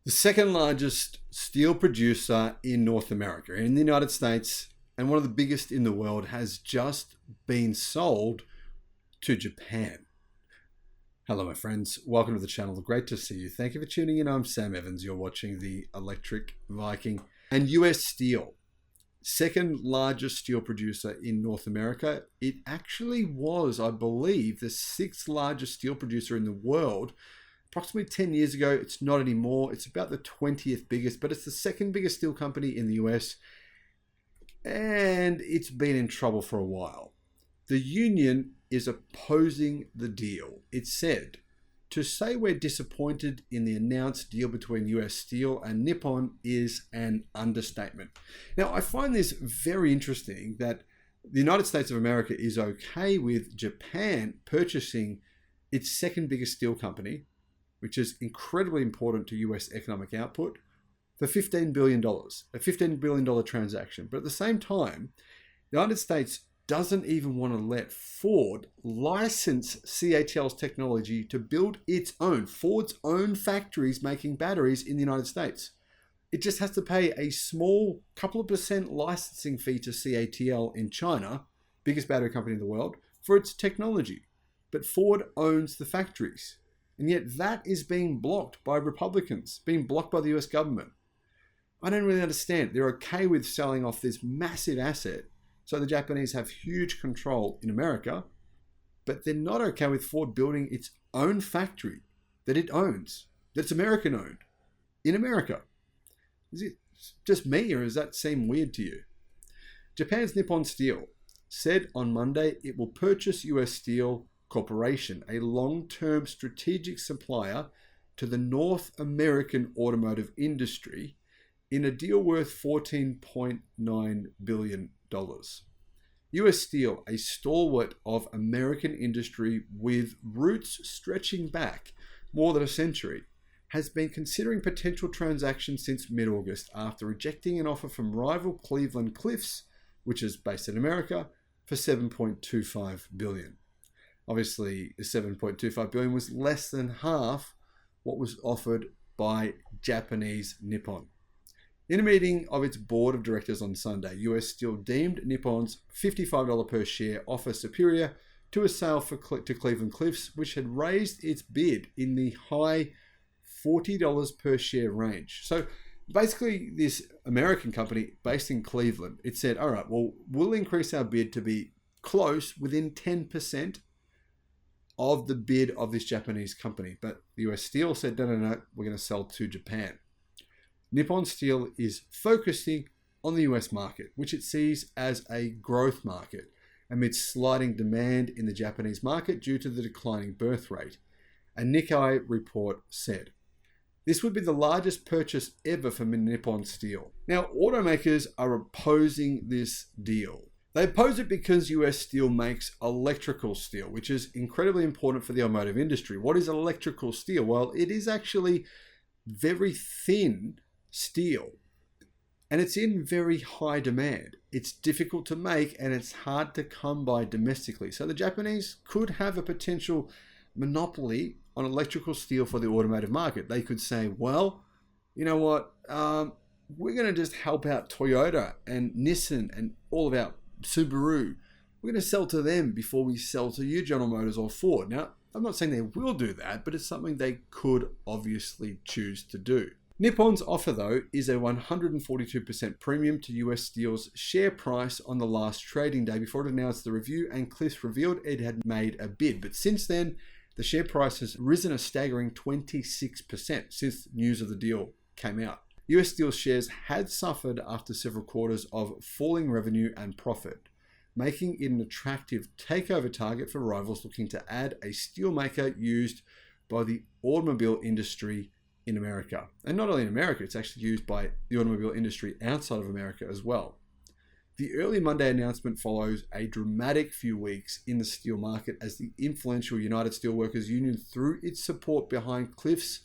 The second largest steel producer in North America, in the United States, and one of the biggest in the world, has just been sold to Japan. Hello, my friends. Welcome to the channel. Great to see you. Thank you for tuning in. I'm Sam Evans. You're watching the Electric Viking. And US Steel, second largest steel producer in North America. It actually was, I believe, the sixth largest steel producer in the world. Approximately 10 years ago. It's not anymore. It's about the 20th biggest, but it's the second biggest steel company in the US. And it's been in trouble for a while. The union is opposing the deal. It said, to say we're disappointed in the announced deal between US Steel and Nippon is an understatement. Now, I find this very interesting that the United States of America is okay with Japan purchasing its second biggest steel company, which is incredibly important to US economic output, for $15 billion, a $15 billion transaction. But at the same time, the United States doesn't even want to let Ford license CATL's technology to build its own, Ford's own factories making batteries in the United States. It just has to pay a small couple of % licensing fee to CATL in China, biggest battery company in the world, for its technology. But Ford owns the factories. And yet that is being blocked by Republicans, being blocked by the US government. I don't really understand. They're okay with selling off this massive asset, so the Japanese have huge control in America, but they're not okay with Ford building its own factory that it owns, that's American owned, in America. Is it just me, or does that seem weird to you? Japan's Nippon Steel said on Monday it will purchase US Steel Corporation, a long-term strategic supplier to the North American automotive industry, in a deal worth $14.9 billion. US Steel, a stalwart of American industry with roots stretching back more than a century, has been considering potential transactions since mid-August after rejecting an offer from rival Cleveland-Cliffs, which is based in America, for $7.25 billion. Obviously, the $7.25 billion was less than half what was offered by Japanese Nippon. In a meeting of its board of directors on Sunday, US Steel deemed Nippon's $55 per share offer superior to a sale to Cleveland-Cliffs, which had raised its bid in the high $40 per share range. So basically, this American company based in Cleveland, it said, all right, well, we'll increase our bid to be close, within 10% of the bid of this Japanese company. But the US Steel said, no, we're going to sell to Japan. Nippon Steel is focusing on the US market, which it sees as a growth market amid sliding demand in the Japanese market due to the declining birth rate. A Nikkei report said, this would be the largest purchase ever for Nippon Steel. Now, automakers are opposing this deal. They oppose it because US Steel makes electrical steel, which is incredibly important for the automotive industry. What is electrical steel? Well, it is actually very thin steel, and it's in very high demand. It's difficult to make, and it's hard to come by domestically. So the Japanese could have a potential monopoly on electrical steel for the automotive market. They could say, well, you know what, we're going to just help out Toyota and Nissan and all of our Subaru. We're going to sell to them before we sell to you, General Motors or Ford. Now, I'm not saying they will do that, but it's something they could obviously choose to do. Nippon's offer, though, is a 142% premium to US Steel's share price on the last trading day before it announced the review, and Cliffs revealed it had made a bid. But since then, the share price has risen a staggering 26% since news of the deal came out. US Steel shares had suffered after several quarters of falling revenue and profit, making it an attractive takeover target for rivals looking to add a steelmaker used by the automobile industry in America. And not only in America, it's actually used by the automobile industry outside of America as well. The early Monday announcement follows a dramatic few weeks in the steel market as the influential United Steelworkers Union threw its support behind Cliffs'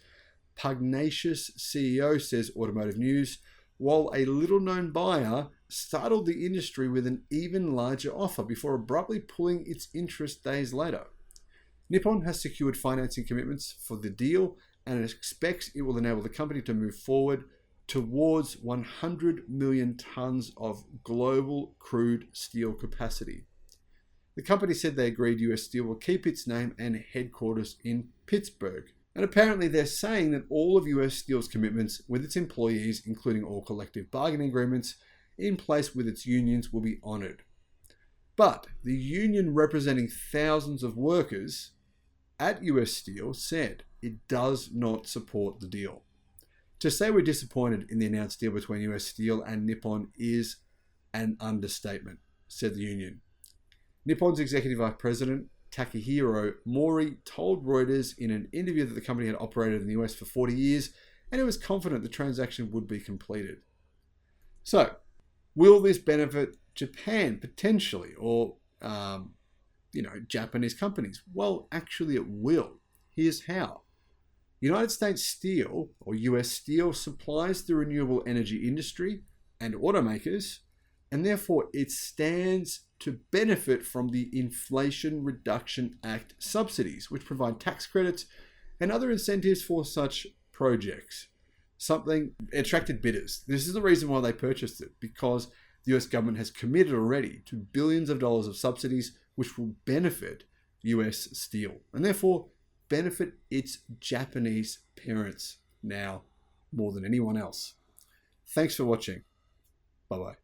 pugnacious CEO, says Automotive News, while a little-known buyer startled the industry with an even larger offer before abruptly pulling its interest days later. Nippon has secured financing commitments for the deal and it expects it will enable the company to move forward towards 100 million tons of global crude steel capacity. The company said they agreed US Steel will keep its name and headquarters in Pittsburgh. And apparently they're saying that all of US Steel's commitments with its employees, including all collective bargaining agreements in place with its unions, will be honoured. But the union representing thousands of workers at US Steel said it does not support the deal. To say we're disappointed in the announced deal between US Steel and Nippon is an understatement, said the union. Nippon's executive vice president, Takehiro Mori, told Reuters in an interview that the company had operated in the US for 40 years and it was confident the transaction would be completed. So, will this benefit Japan potentially, or Japanese companies? Well, actually it will. Here's how. United States Steel, or US Steel, supplies the renewable energy industry and automakers, and therefore it stands to benefit from the Inflation Reduction Act subsidies, which provide tax credits and other incentives for such projects. Something attracted bidders. This is the reason why they purchased it, because the US government has committed already to billions of dollars of subsidies, which will benefit US Steel, and therefore benefit its Japanese parents now more than anyone else. Thanks for watching. Bye-bye.